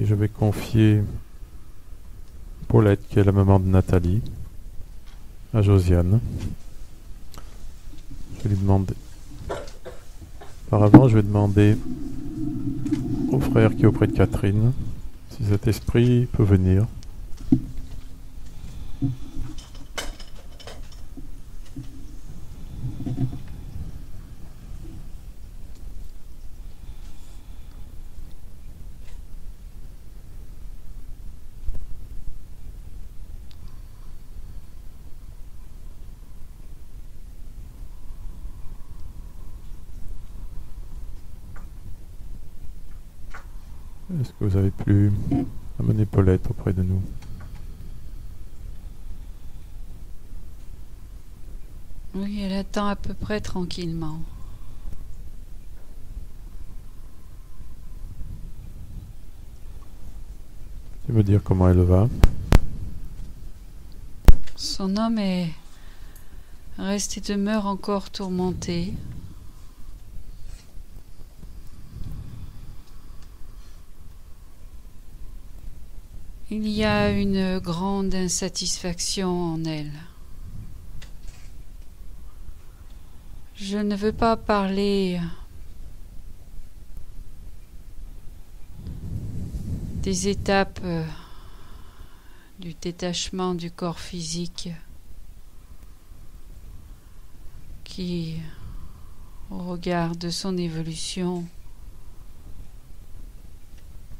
Et je vais confier Paulette, qui est la maman de Nathalie, à Josiane. Je vais lui demander. Auparavant, je vais demander au frère qui est auprès de Catherine si cet esprit peut venir. Est-ce que vous avez pu amener Paulette auprès de nous? Oui, elle attend à peu près tranquillement. Tu veux dire comment elle va? Son homme est resté demeure encore tourmenté. Il y a une grande insatisfaction en elle. Je ne veux pas parler des étapes du détachement du corps physique qui, au regard de son évolution,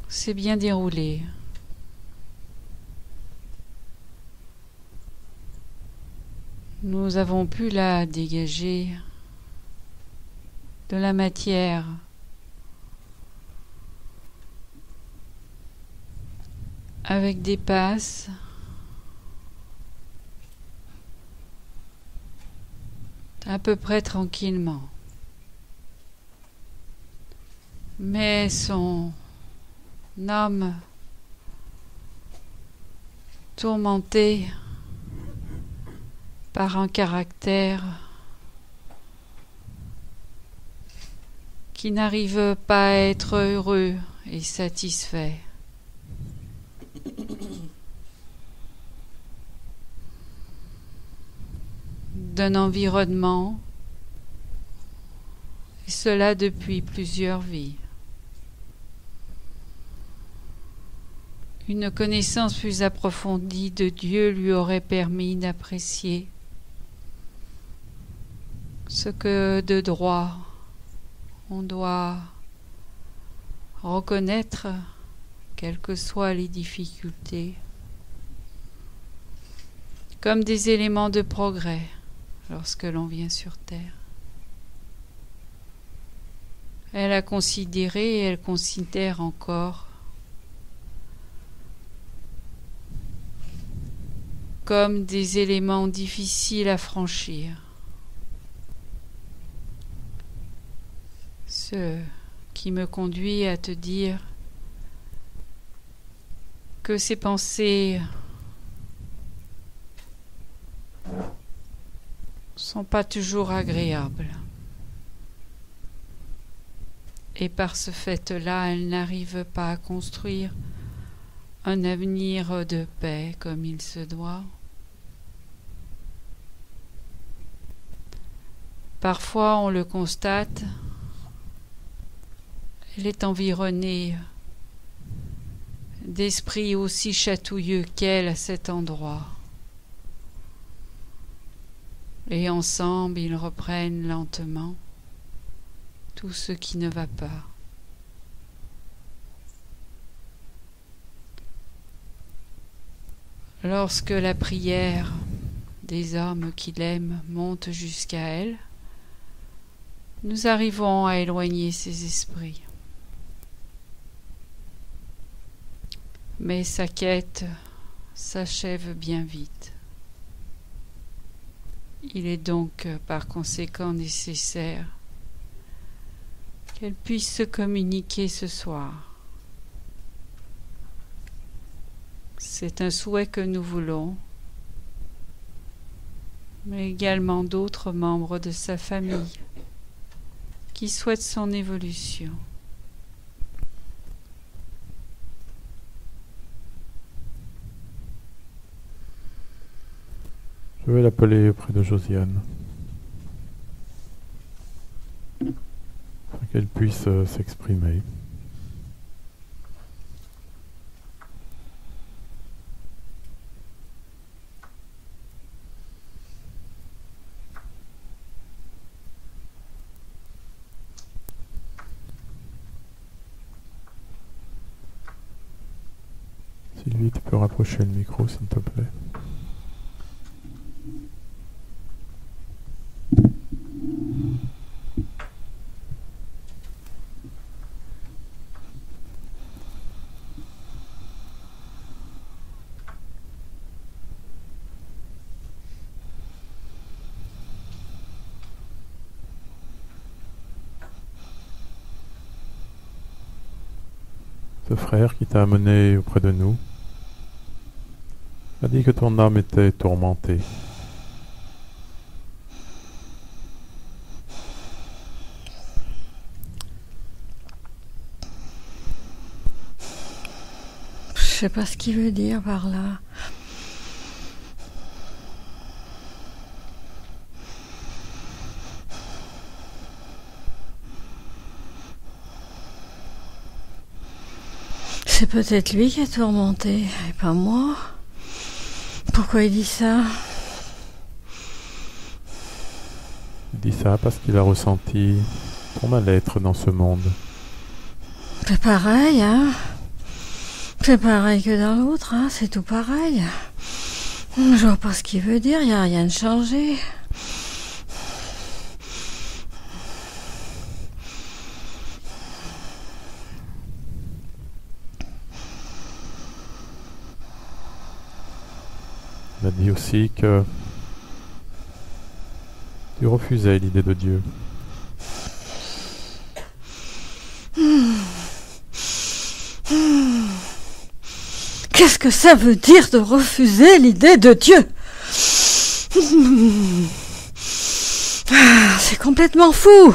s'est bien déroulé. Nous avons pu là dégager de la matière avec des passes à peu près tranquillement. Mais son âme tourmentée par un caractère qui n'arrive pas à être heureux et satisfait. D'un environnement, et cela depuis plusieurs vies. Une connaissance plus approfondie de Dieu lui aurait permis d'apprécier ce que de droit on doit reconnaître, quelles que soient les difficultés, comme des éléments de progrès lorsque l'on vient sur terre. Elle a considéré et elle considère encore comme des éléments difficiles à franchir. Ce qui me conduit à te dire que ces pensées sont pas toujours agréables. Et par ce fait-là, elles n'arrivent pas à construire un avenir de paix comme il se doit. Parfois, on le constate, elle est environnée d'esprits aussi chatouilleux qu'elle à cet endroit. Et ensemble, ils reprennent lentement tout ce qui ne va pas. Lorsque la prière des hommes qui l'aiment monte jusqu'à elle, nous arrivons à éloigner ces esprits. Mais sa quête s'achève bien vite. Il est donc par conséquent nécessaire qu'elle puisse se communiquer ce soir. C'est un souhait que nous voulons, mais également d'autres membres de sa famille qui souhaitent son évolution. Je vais l'appeler auprès de Josiane. Afin qu'elle puisse s'exprimer. Sylvie, tu peux rapprocher le micro, s'il te plaît. Ce frère qui t'a amené auprès de nous a dit que ton âme était tourmentée. Je sais pas ce qu'il veut dire par là. C'est peut-être lui qui est tourmenté, et pas moi. Pourquoi il dit ça? Il dit ça parce qu'il a ressenti ton mal-être dans ce monde. C'est pareil, hein? C'est pareil que dans l'autre, hein? C'est tout pareil. Je vois pas ce qu'il veut dire, il n'y a rien de changé. Il a dit aussi que tu refusais l'idée de Dieu. Qu'est-ce que ça veut dire de refuser l'idée de Dieu? C'est complètement fou.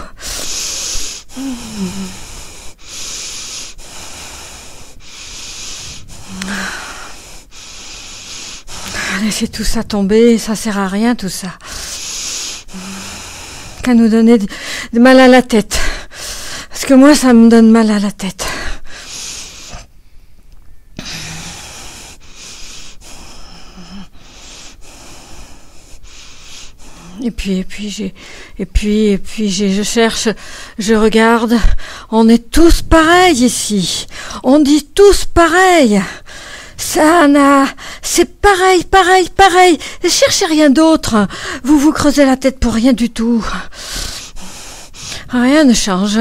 Laissez tout ça tomber, ça sert à rien tout ça. Qu'à nous donner du mal à la tête. Parce que moi ça me donne mal à la tête. Et puis je cherche, je regarde, on est tous pareils ici. On dit tous pareil. C'est pareil. Cherchez rien d'autre. Vous vous creusez la tête pour rien du tout. Rien ne change.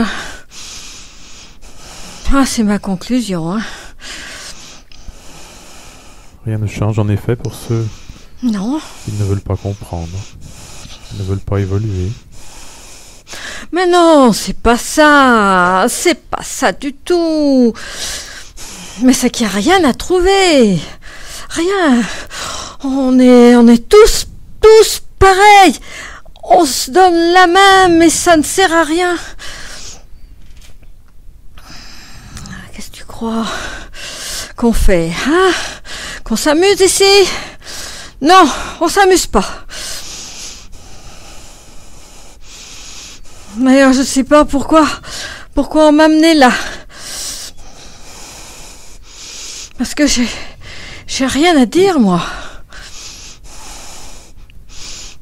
Ah, c'est ma conclusion, hein. Rien ne change en effet pour ceux Non. qui ne veulent pas comprendre, qui ne veulent pas évoluer. Mais non, c'est pas ça du tout. Mais c'est qu'il n'y a rien à trouver. Rien. On est tous pareils. On se donne la main, mais ça ne sert à rien. Qu'est-ce que tu crois qu'on fait, hein? Qu'on s'amuse ici? Non, on s'amuse pas. D'ailleurs, je sais pas pourquoi on m'a amené là. Parce que j'ai rien à dire, moi.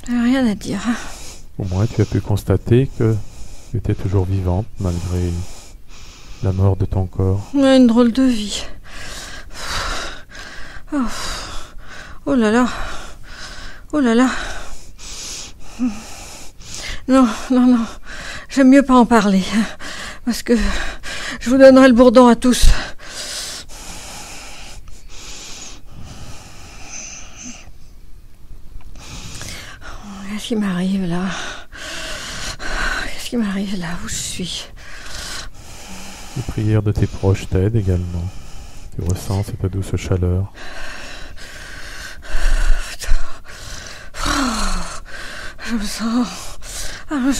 J'ai rien à dire. Au moins, tu as pu constater que tu étais toujours vivante malgré la mort de ton corps. Ouais, une drôle de vie. Oh là là. Oh là là. Non. J'aime mieux pas en parler. Parce que je vous donnerai le bourdon à tous. Qu'est-ce qui m'arrive là? Qu'est-ce qui m'arrive là où je suis? Les prières de tes proches t'aident également. Tu ressens cette douce chaleur. Je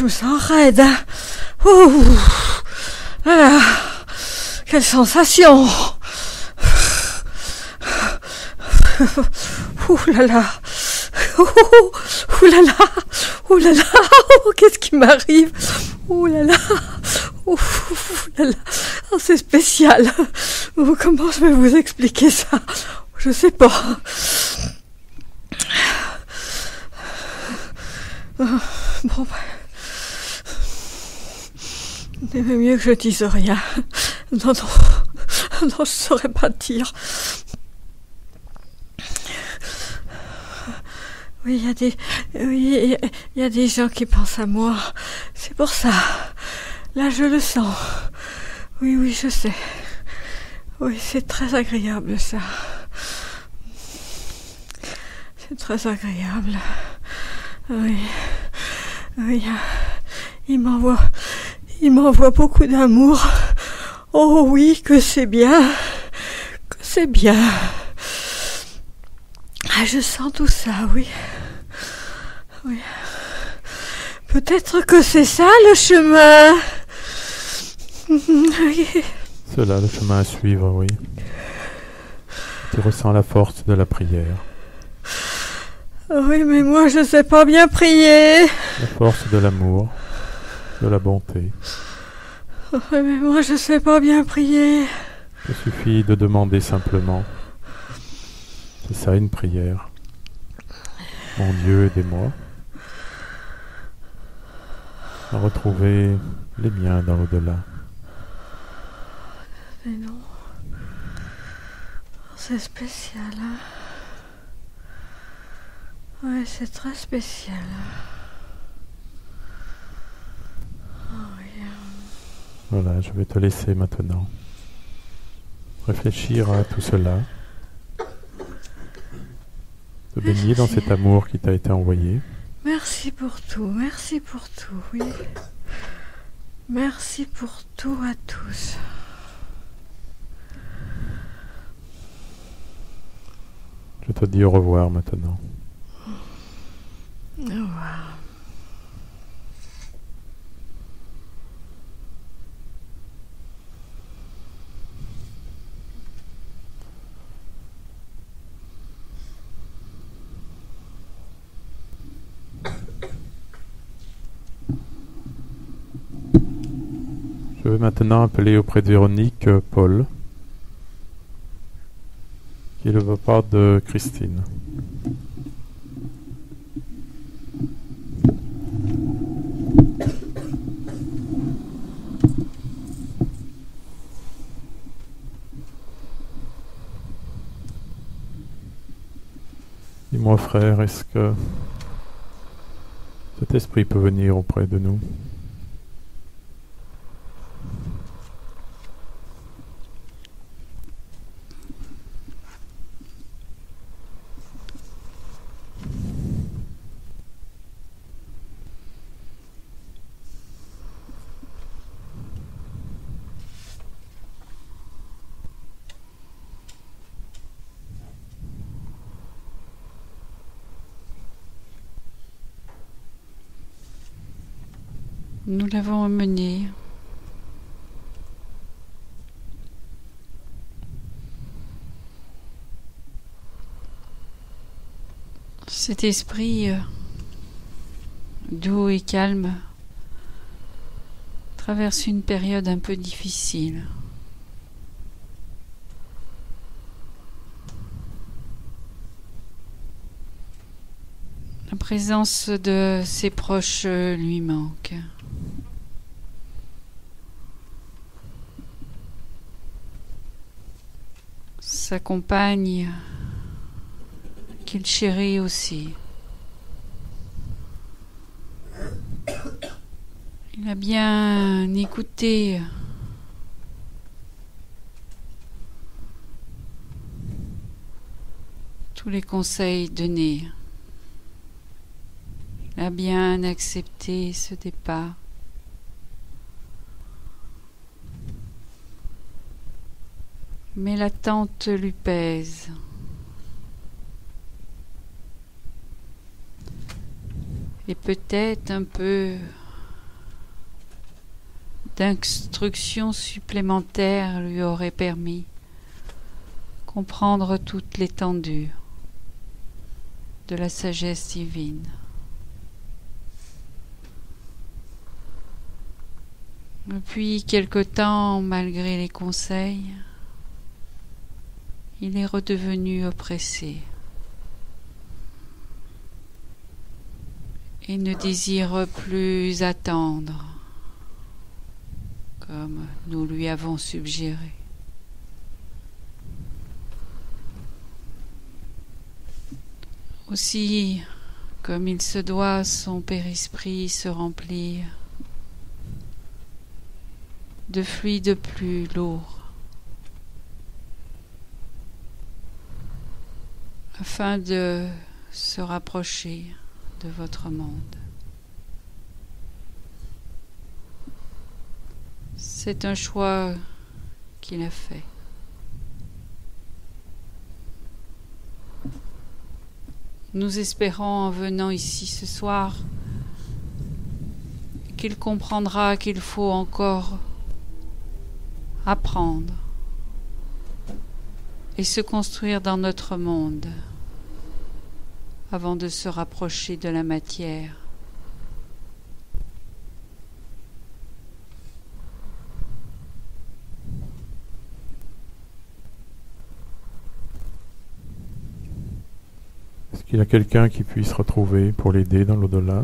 me sens raide. Ouh là là, quelle sensation! Ouh là là. oh là là, oh là là, oh, qu'est-ce qui m'arrive? Oh là là, oh là là, oh, c'est spécial. Oh, comment je vais vous expliquer ça? Je sais pas. Bon, il vaut mieux que je dise rien. Non, je saurais pas dire. Oui, il y a des gens qui pensent à moi. C'est pour ça. Là, je le sens. Oui, je sais. Oui, c'est très agréable, ça. C'est très agréable. Oui. Il m'envoie beaucoup d'amour. Oh oui, que c'est bien. Ah, je sens tout ça, oui. Peut-être que c'est ça le chemin. Oui. C'est là le chemin à suivre, oui. Tu ressens la force de la prière. Oui, mais moi je sais pas bien prier. La force de l'amour, de la bonté. Oui, mais moi je sais pas bien prier. Il suffit de demander simplement. C'est ça une prière. Mon Dieu, aidez-moi à retrouver les miens dans l'au-delà. Mais non, c'est spécial, hein. Oui, c'est très spécial. Oh, oui. Voilà, je vais te laisser maintenant réfléchir à tout cela, te baigner dans cet amour qui t'a été envoyé. Merci pour tout, oui. Merci pour tout à tous. Je te dis au revoir maintenant. Au revoir. Je vais maintenant appeler auprès de Véronique Paul, qui est le papa de Christine. Dis-moi frère, est-ce que cet esprit peut venir auprès de nous ? Nous l'avons emmené. Cet esprit doux et calme traverse une période un peu difficile. La présence de ses proches lui manque. Sa compagne, qu'il chérit aussi. Il a bien écouté tous les conseils donnés. Il a bien accepté ce départ. Mais l'attente lui pèse. Et peut-être un peu d'instruction supplémentaire lui aurait permis de comprendre toute l'étendue. de la sagesse divine. Depuis quelque temps, malgré les conseils, il est redevenu oppressé et ne désire plus attendre comme nous lui avons suggéré. Aussi, comme il se doit, son périsprit se remplit de fluides plus lourds, afin de se rapprocher de votre monde. C'est un choix qu'il a fait. Nous espérons, en venant ici ce soir, qu'il comprendra qu'il faut encore apprendre et se construire dans notre monde avant de se rapprocher de la matière. Est-ce qu'il y a quelqu'un qui puisse retrouver pour l'aider dans l'au-delà?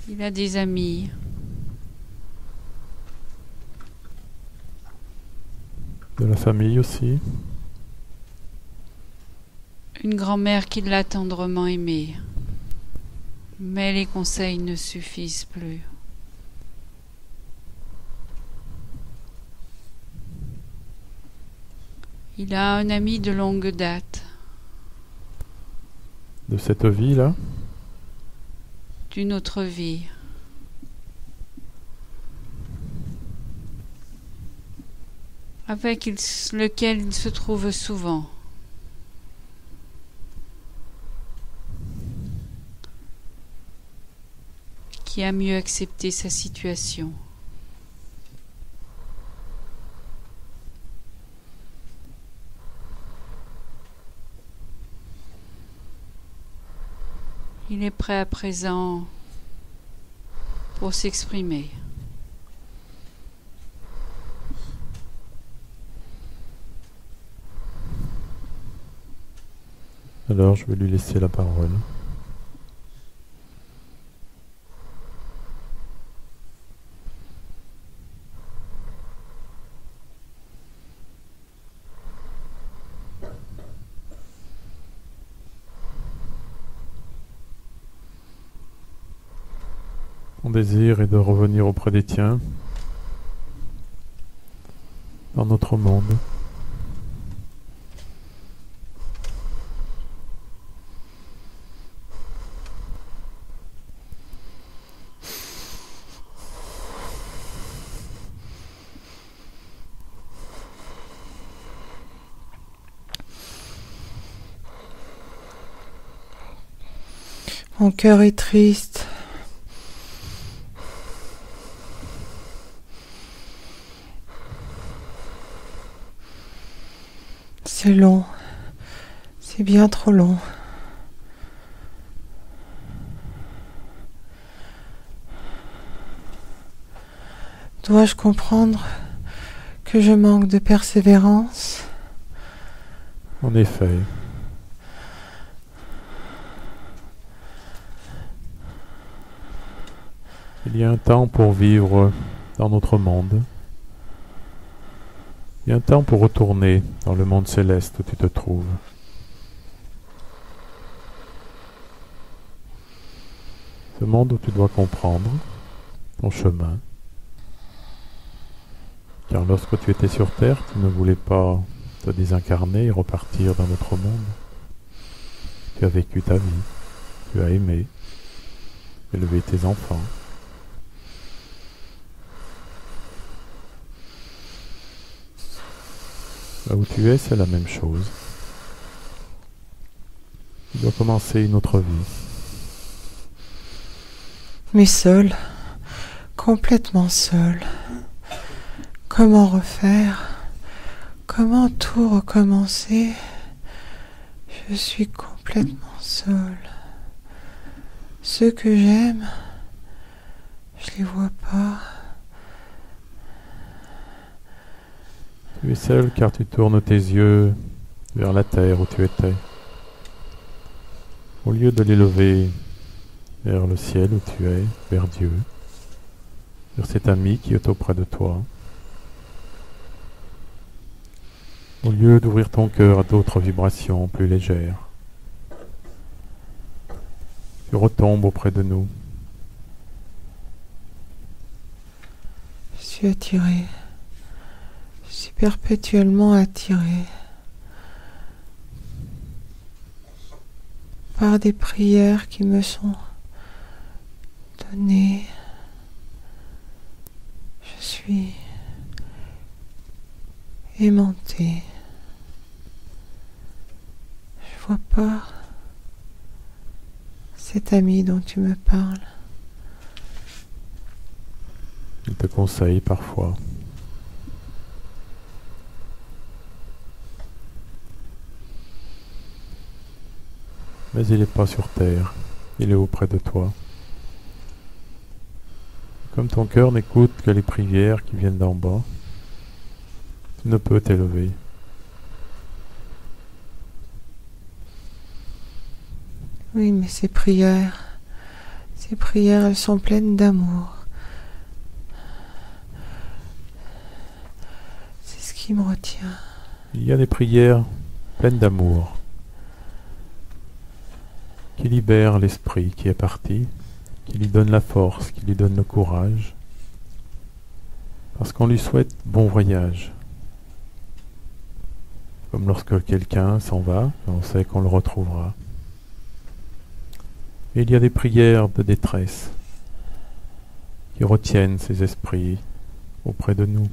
Il a des amis. De la famille aussi? Une grand-mère qui l'a tendrement aimé. Mais les conseils ne suffisent plus. Il a un ami de longue date. De cette vie-là? D'une autre vie. Avec lequel il se trouve souvent. Qui a mieux accepté sa situation. Il est prêt à présent pour s'exprimer. Alors je vais lui laisser la parole. Mon désir est de revenir auprès des tiens, dans notre monde. Mon cœur est triste. C'est long. C'est bien trop long. Dois-je comprendre que je manque de persévérance? En effet. Il y a un temps pour vivre dans notre monde. Il y a un temps pour retourner dans le monde céleste où tu te trouves. Ce monde où tu dois comprendre ton chemin. Car lorsque tu étais sur Terre, tu ne voulais pas te désincarner et repartir dans notre monde. Tu as vécu ta vie, tu as aimé, élevé tes enfants. Là où tu es, c'est la même chose. Tu dois commencer une autre vie. Mais seul, complètement seul, Comment refaire? Comment tout recommencer? Je suis complètement seule. Ceux que j'aime, je les vois pas. Tu es seul car tu tournes tes yeux vers la terre où tu étais. Au lieu de les lever vers le ciel où tu es, vers Dieu, vers cet ami qui est auprès de toi. Au lieu d'ouvrir ton cœur à d'autres vibrations plus légères, tu retombes auprès de nous. Je suis attirée. Je suis perpétuellement attirée par des prières qui me sont données. Je suis aimantée. Je vois pas cet ami dont tu me parles. Il te conseille parfois. Mais il n'est pas sur terre, il est auprès de toi. Comme ton cœur n'écoute que les prières qui viennent d'en bas, tu ne peux t'élever. Oui, mais ces prières, elles sont pleines d'amour. C'est ce qui me retient. Il y a des prières pleines d'amour qui libèrent l'esprit qui est parti, qui lui donne la force, qui lui donne le courage, parce qu'on lui souhaite bon voyage. Comme lorsque quelqu'un s'en va, on sait qu'on le retrouvera. Et il y a des prières de détresse qui retiennent ces esprits auprès de nous.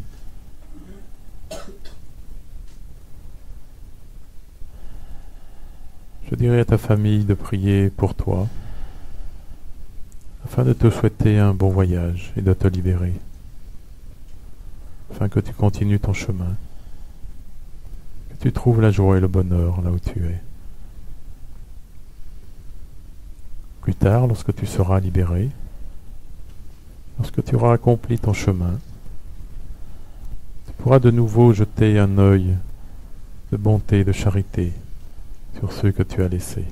Je dirais à ta famille de prier pour toi, afin de te souhaiter un bon voyage et de te libérer, afin que tu continues ton chemin, que tu trouves la joie et le bonheur là où tu es. Plus tard, lorsque tu seras libéré, lorsque tu auras accompli ton chemin, tu pourras de nouveau jeter un œil de bonté et de charité sur ceux que tu as laissés.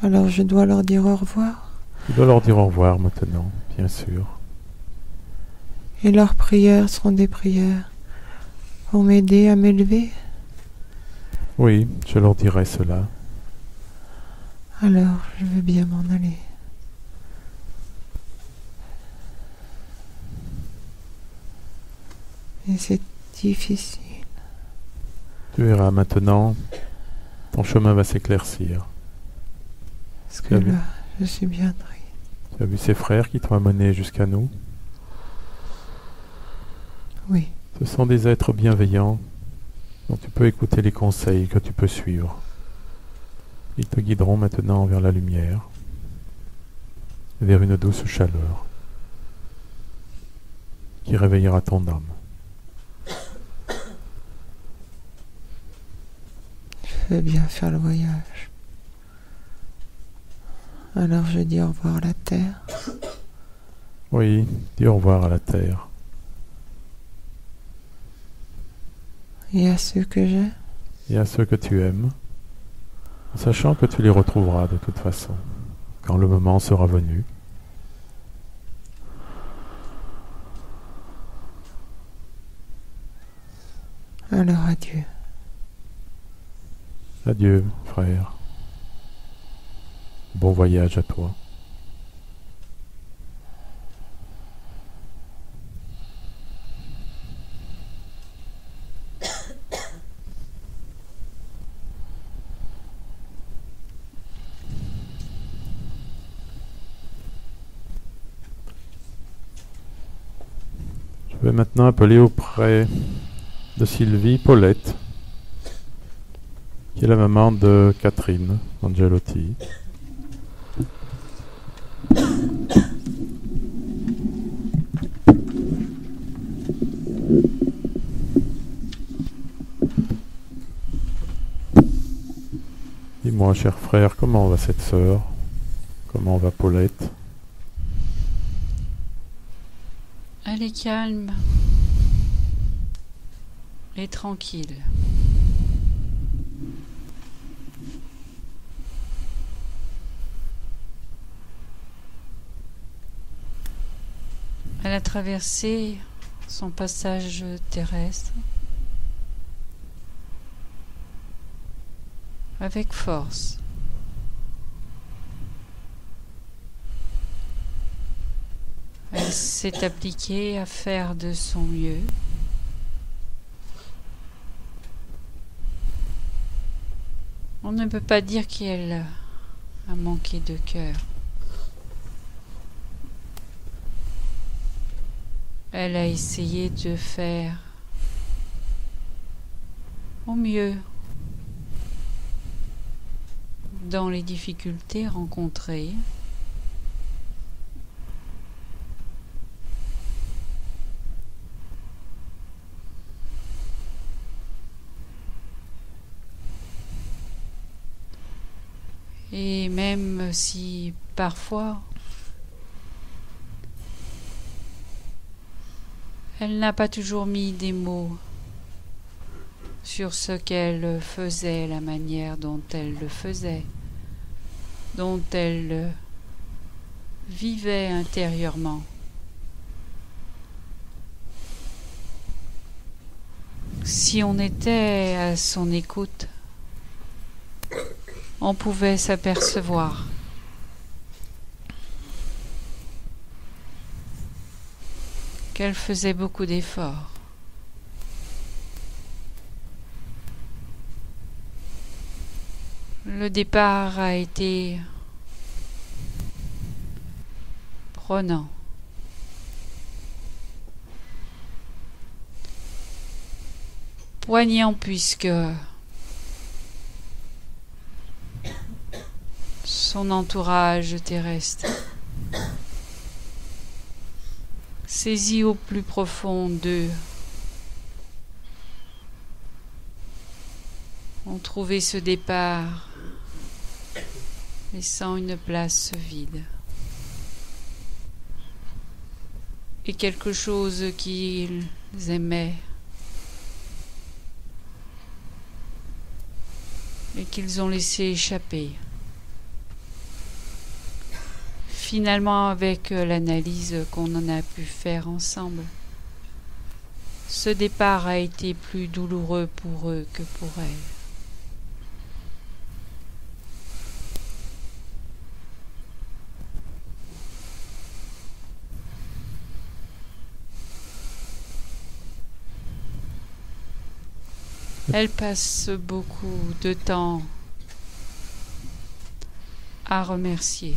Alors je dois leur dire au revoir. Tu dois leur dire au revoir maintenant, bien sûr. Et leurs prières seront des prières pour m'aider à m'élever. Oui, je leur dirai cela. Alors je veux bien m'en aller. Mais c'est difficile. Tu verras maintenant, ton chemin va s'éclaircir. Parce que là, je suis bien triste. Tu as vu ces frères qui t'ont amené jusqu'à nous? Oui. Ce sont des êtres bienveillants dont tu peux écouter les conseils que tu peux suivre. Ils te guideront maintenant vers la lumière, vers une douce chaleur qui réveillera ton âme. Je veux bien faire le voyage. Alors je dis au revoir à la terre. Oui, dis au revoir à la terre. Et à ceux que j'aime. Et à ceux que tu aimes, en sachant que tu les retrouveras de toute façon, quand le moment sera venu. Alors adieu. Adieu, frère. Bon voyage à toi. Je vais maintenant appeler auprès de Sylvie Paulette, qui est la maman de Catherine Angelotti. Dis-moi, cher frère, comment va cette sœur? Comment va Paulette? Elle est calme et tranquille. Elle a traversé son passage terrestre avec force. Elle s'est appliquée à faire de son mieux. On ne peut pas dire qu'elle a manqué de cœur. Elle a essayé de faire au mieux dans les difficultés rencontrées. Et même si parfois elle n'a pas toujours mis des mots sur ce qu'elle faisait, la manière dont elle le faisait, dont elle vivait intérieurement. Si on était à son écoute, on pouvait s'apercevoir qu'elle faisait beaucoup d'efforts. Le départ a été prenant. Poignant puisque son entourage terrestre, saisi au plus profond d'eux, ont trouvé ce départ laissant une place vide. Et quelque chose qu'ils aimaient et qu'ils ont laissé échapper. Finalement, avec l'analyse qu'on en a pu faire ensemble, ce départ a été plus douloureux pour eux que pour elles. Elle passe beaucoup de temps à remercier.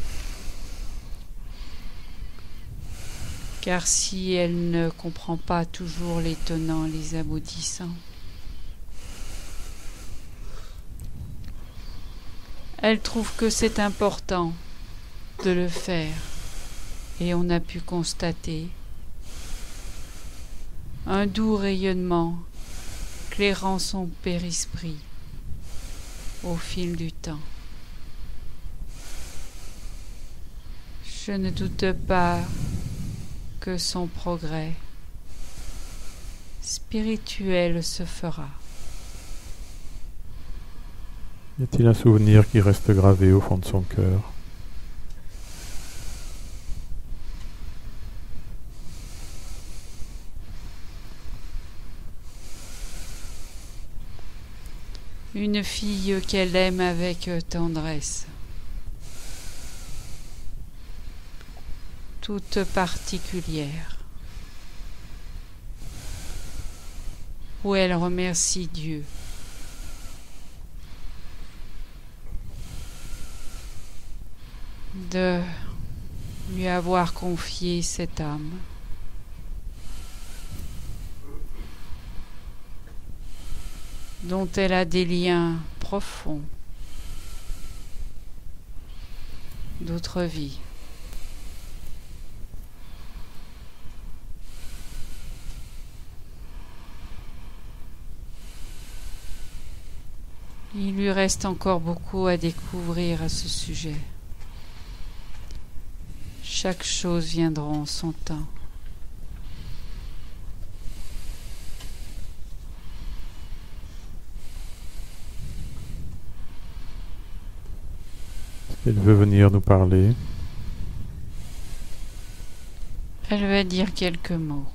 Car si elle ne comprend pas toujours les tenants et les aboutissants, elle trouve que c'est important de le faire. Et on a pu constater un doux rayonnement éclairant son périsprit au fil du temps. Je ne doute pas que son progrès spirituel se fera. Y a-t-il un souvenir qui reste gravé au fond de son cœur? Une fille qu'elle aime avec tendresse, toute particulière, où elle remercie Dieu de lui avoir confié cette âme. Dont elle a des liens profonds d'autres vies. Il lui reste encore beaucoup à découvrir à ce sujet. Chaque chose viendra en son temps. Elle veut venir nous parler. Elle va dire quelques mots.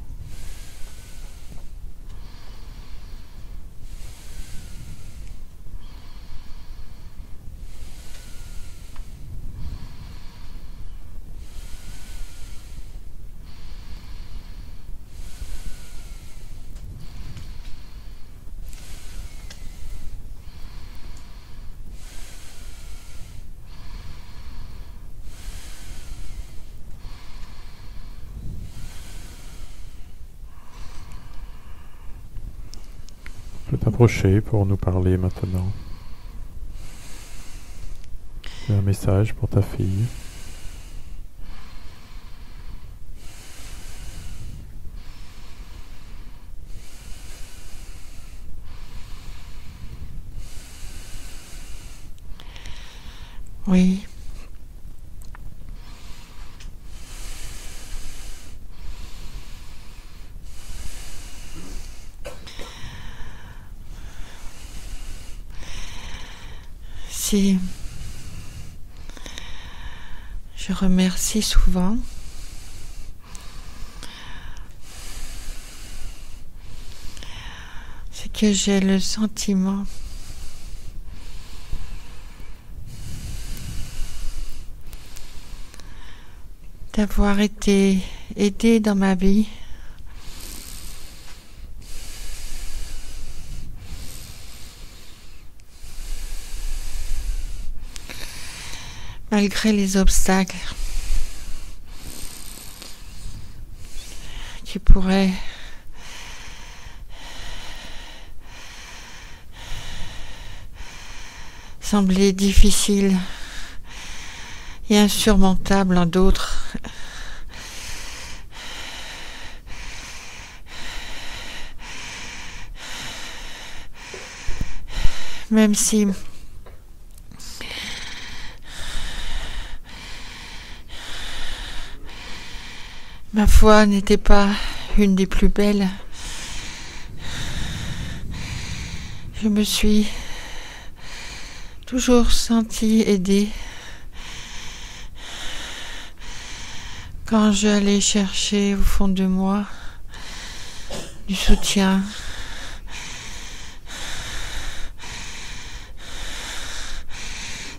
Tu peux t'approcher pour nous parler maintenant. Tu as un message pour ta fille. Oui. Si je remercie souvent, c'est que j'ai le sentiment d'avoir été aidée dans ma vie. Malgré les obstacles qui pourraient sembler difficiles et insurmontables en d'autres, même si ma foi n'était pas une des plus belles, je me suis toujours sentie aidée quand j'allais chercher au fond de moi du soutien.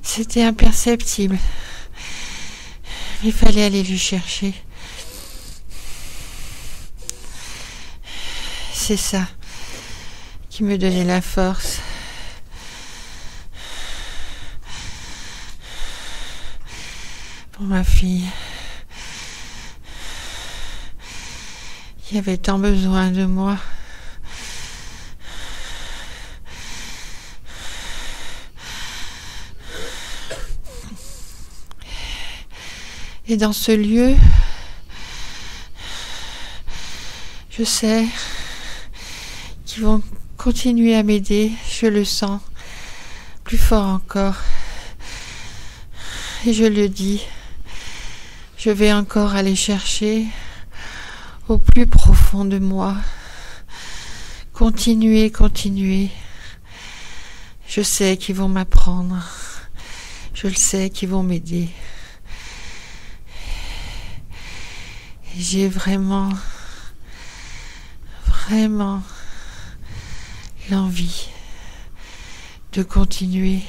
C'était imperceptible. Il fallait aller le chercher. C'est ça qui me donnait la force. Pour ma fille. Qui avait tant besoin de moi. Et dans ce lieu, je sais qu'ils vont continuer à m'aider, je le sens plus fort encore. Et je le dis, je vais encore aller chercher au plus profond de moi. Continuer. Je sais qu'ils vont m'apprendre. Je le sais qu'ils vont m'aider. Et j'ai vraiment l'envie de continuer.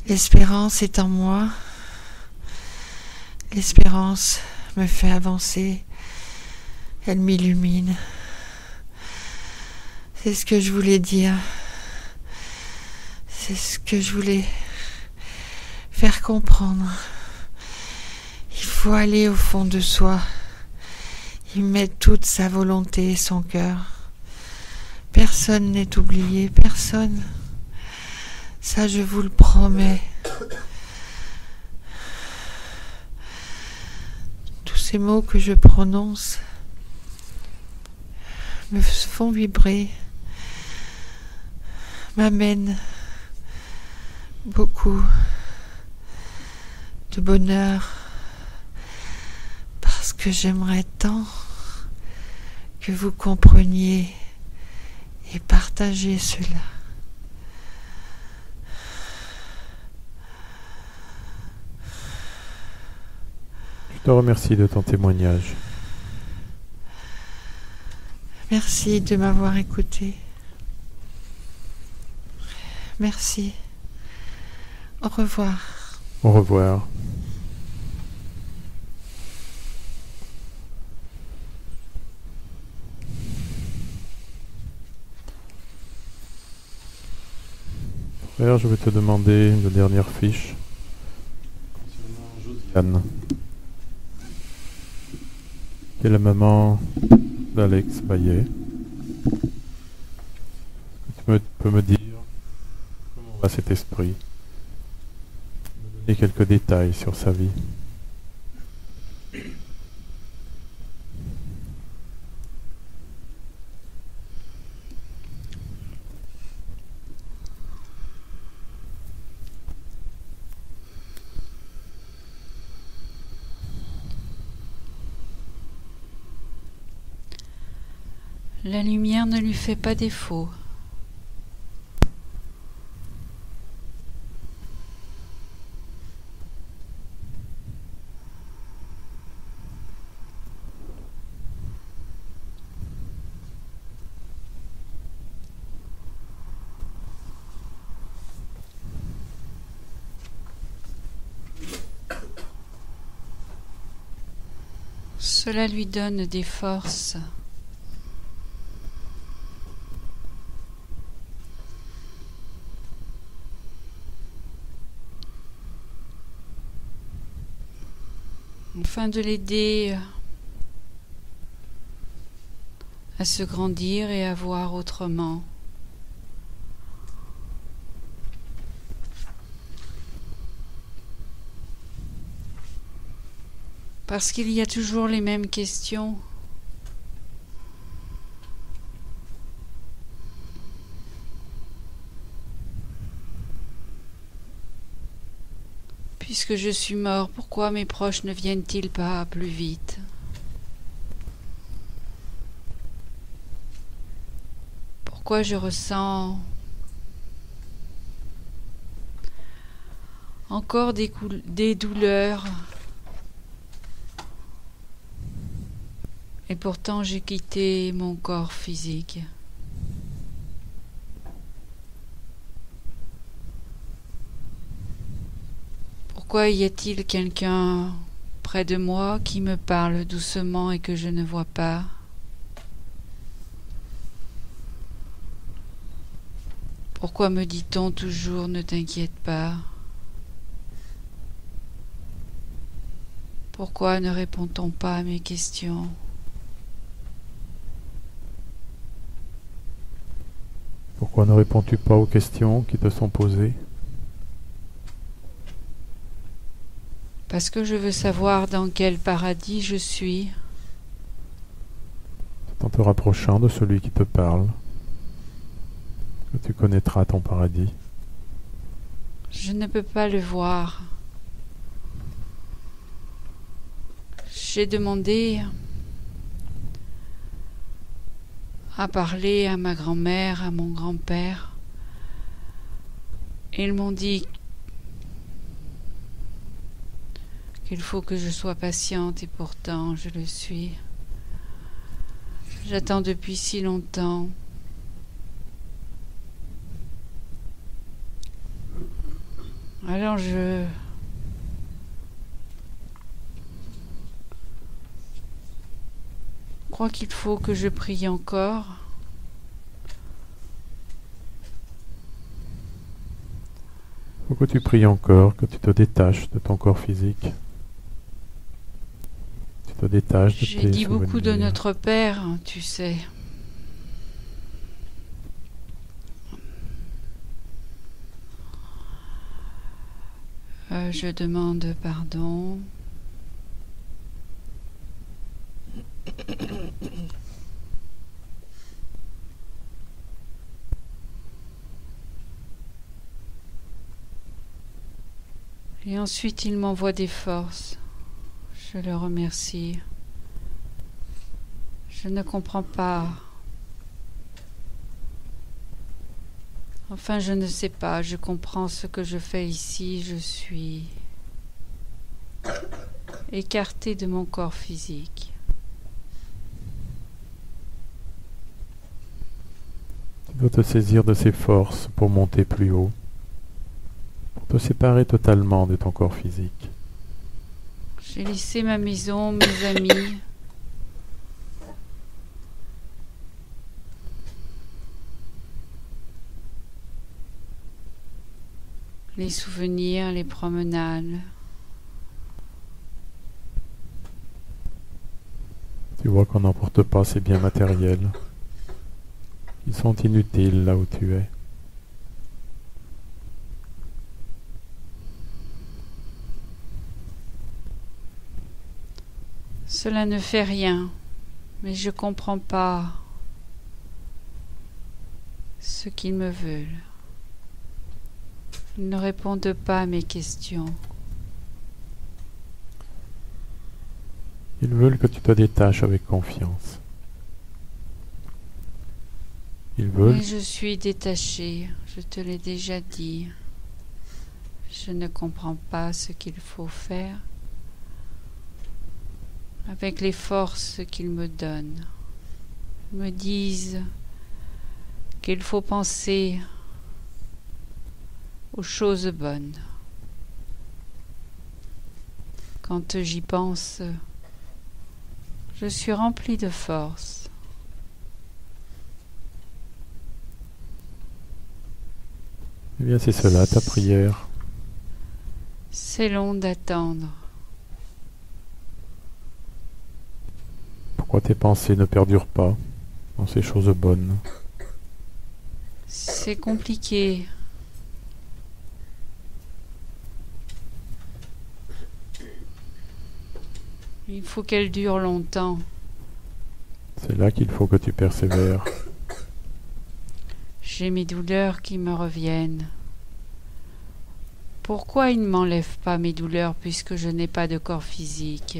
L'espérance est en moi. L'espérance me fait avancer. Elle m'illumine. C'est ce que je voulais dire. C'est ce que je voulais faire comprendre. Il faut aller au fond de soi. Y mettre toute sa volonté et son cœur. Personne n'est oublié, personne. Ça, je vous le promets. Tous ces mots que je prononce me font vibrer, m'amène beaucoup de bonheur, parce que j'aimerais tant que vous compreniez et partagiez cela. Je te remercie de ton témoignage. Merci de m'avoir écouté. Merci. Au revoir. Au revoir. Frère, je vais te demander une dernière fiche concernant Josiane, qui est la maman d'Alex Bayet. Tu peux me dire comment va cet esprit, me donner quelques détails sur sa vie. La lumière ne lui fait pas défaut. Cela lui donne des forces. Afin de l'aider à se grandir et à voir autrement. Parce qu'il y a toujours les mêmes questions. Puisque je suis mort, pourquoi mes proches ne viennent-ils pas plus vite? Pourquoi je ressens encore des douleurs? Et pourtant j'ai quitté mon corps physique. Pourquoi y a-t-il quelqu'un près de moi qui me parle doucement et que je ne vois pas? Pourquoi me dit-on toujours ne t'inquiète pas? Pourquoi ne répond-on pas à mes questions? Pourquoi ne réponds-tu pas aux questions qui te sont posées? Parce que je veux savoir dans quel paradis je suis. C'est en te rapprochant de celui qui te parle que tu connaîtras ton paradis. Je ne peux pas le voir. J'ai demandé à parler à ma grand-mère, à mon grand-père. Ils m'ont dit qu'il faut que je sois patiente et pourtant je le suis. J'attends depuis si longtemps. Alors je crois qu'il faut que je prie encore. Il faut que tu pries encore, que tu te détaches de ton corps physique. Tu te détaches de tes souvenirs. J'ai dit beaucoup de notre Père, tu sais. Je demande pardon. Et ensuite il m'envoie des forces. Je le remercie. Je ne comprends pas. Enfin, je ne sais pas. Je comprends ce que je fais ici. Je suis écartée de mon corps physique. Tu dois te saisir de ces forces pour monter plus haut, pour te séparer totalement de ton corps physique. J'ai laissé ma maison, mes amis. Les souvenirs, les promenades. Tu vois qu'on n'emporte pas ces biens matériels. Ils sont inutiles là où tu es. Cela ne fait rien, mais je comprends pas ce qu'ils me veulent. Ils ne répondent pas à mes questions. Ils veulent que tu te détaches avec confiance. Ils veulent... Mais je suis détachée, je te l'ai déjà dit. Je ne comprends pas ce qu'il faut faire avec les forces qu'ils me donnent. Ils me disent qu'il faut penser aux choses bonnes. Quand j'y pense, je suis remplie de force. Eh bien, c'est cela ta prière. C'est long d'attendre. Pourquoi tes pensées ne perdurent pas dans ces choses bonnes? C'est compliqué. Il faut qu'elle dure longtemps. C'est là qu'il faut que tu persévères. J'ai mes douleurs qui me reviennent. Pourquoi ils ne m'enlèvent pas mes douleurs puisque je n'ai pas de corps physique?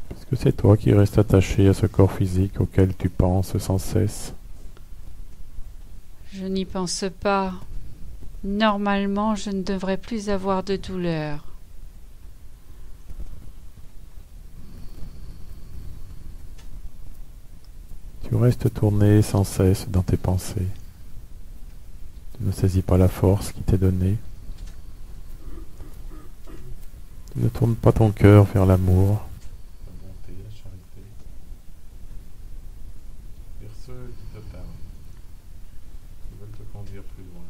Parce que c'est toi qui restes attaché à ce corps physique auquel tu penses sans cesse. Je n'y pense pas. Normalement, je ne devrais plus avoir de douleur. Tu restes tourné sans cesse dans tes pensées. Tu ne saisis pas la force qui t'est donnée. Tu ne tournes pas ton cœur vers l'amour, la bonté, la charité, vers ceux qui te parlent, qui veulent te conduire plus loin.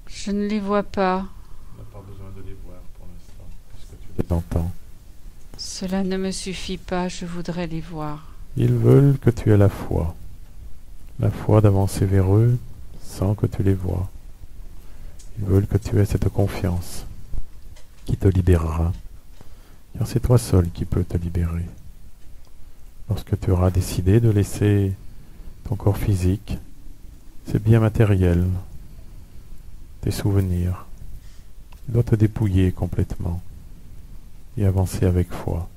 Je ne les vois pas. Tu n'as pas besoin de les voir pour l'instant, puisque tu les entends. Cela ne me suffit pas, je voudrais les voir. Ils veulent que tu aies la foi d'avancer vers eux sans que tu les vois. Ils veulent que tu aies cette confiance qui te libérera, car c'est toi seul qui peux te libérer. Lorsque tu auras décidé de laisser ton corps physique, ces biens matériels, tes souvenirs, tu dois te dépouiller complètement et avancer avec foi.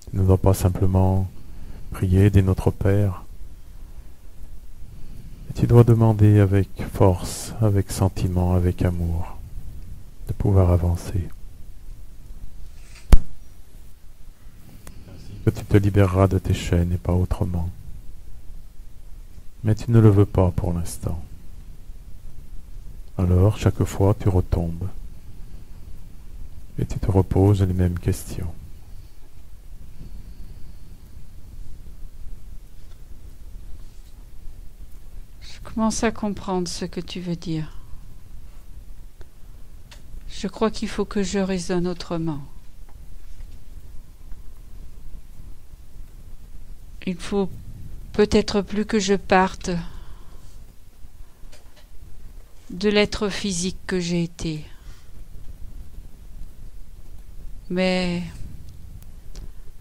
Tu ne dois pas simplement prier des Notre Père, mais tu dois demander avec force, avec sentiment, avec amour, de pouvoir avancer. Ainsi que tu te libéreras de tes chaînes et pas autrement. Mais tu ne le veux pas pour l'instant. Alors, chaque fois, tu retombes et tu te reposes les mêmes questions. Je commence à comprendre ce que tu veux dire. Je crois qu'il faut que je raisonne autrement. Il faut peut-être plus que je parte de l'être physique que j'ai été, mais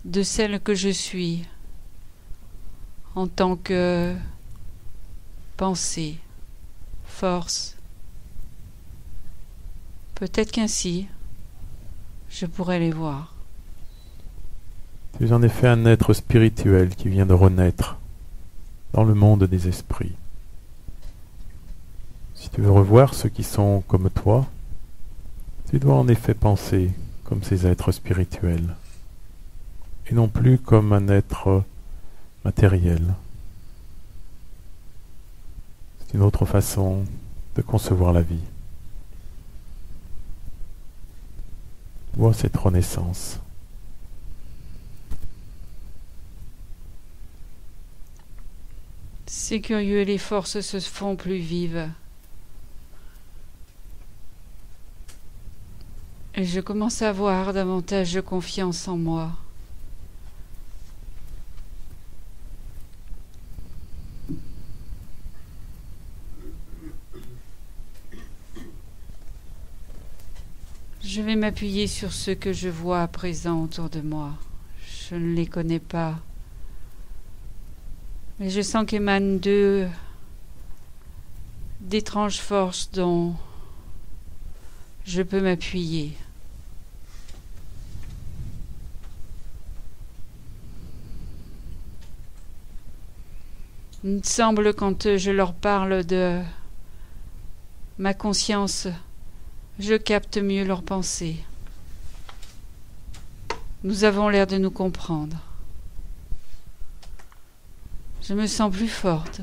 de celle que je suis en tant que pensée, force, Peut-être qu'ainsi, je pourrais les voir. Tu es en effet un être spirituel qui vient de renaître dans le monde des esprits. Si tu veux revoir ceux qui sont comme toi, tu dois en effet penser comme ces êtres spirituels, et non plus comme un être matériel. C'est une autre façon de concevoir la vie. Vois cette renaissance. C'est curieux, les forces se font plus vives. Et je commence à avoir davantage de confiance en moi. Je vais m'appuyer sur ce que je vois à présent autour de moi. Je ne les connais pas. Mais je sens qu'émanent d'eux d'étranges forces dont je peux m'appuyer. Il me semble quand je leur parle de ma conscience, je capte mieux leurs pensées. Nous avons l'air de nous comprendre. Je me sens plus forte.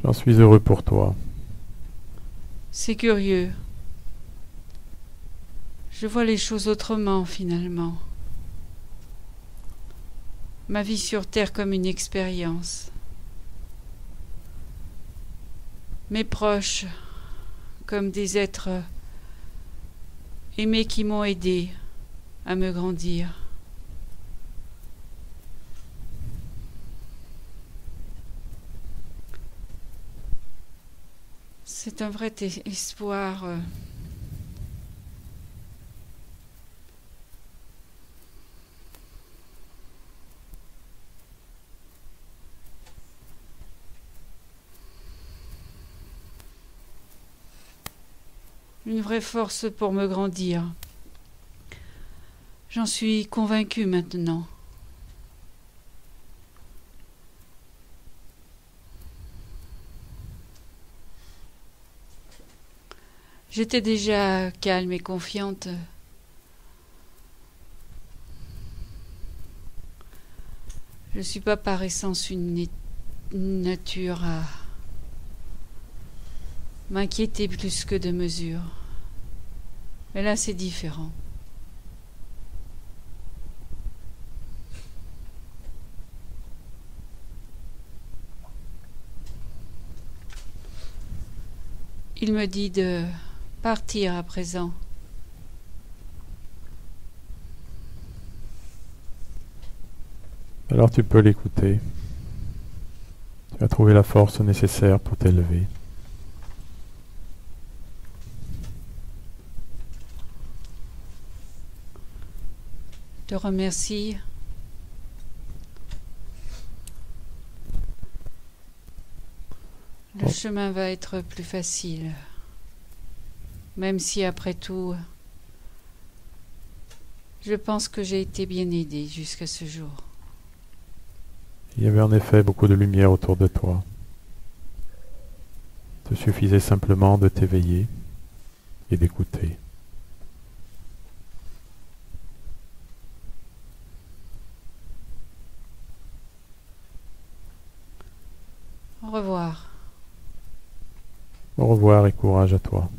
J'en suis heureux pour toi. C'est curieux. Je vois les choses autrement, finalement. Ma vie sur Terre comme une expérience. Mes proches comme des êtres aimés qui m'ont aidé à me grandir. C'est un vrai espoir. Une vraie force pour me grandir. J'en suis convaincue maintenant. J'étais déjà calme et confiante. Je ne suis pas par essence une nature à m'inquiéter plus que de mesure. Mais là, c'est différent. Il me dit de partir à présent. Alors tu peux l'écouter. Tu as trouvé la force nécessaire pour t'élever. Je te remercie. Le chemin va être plus facile. Même si après tout, je pense que j'ai été bien aidée jusqu'à ce jour. Il y avait en effet beaucoup de lumière autour de toi. Il te suffisait simplement de t'éveiller et d'écouter. Au revoir. Au revoir et courage à toi.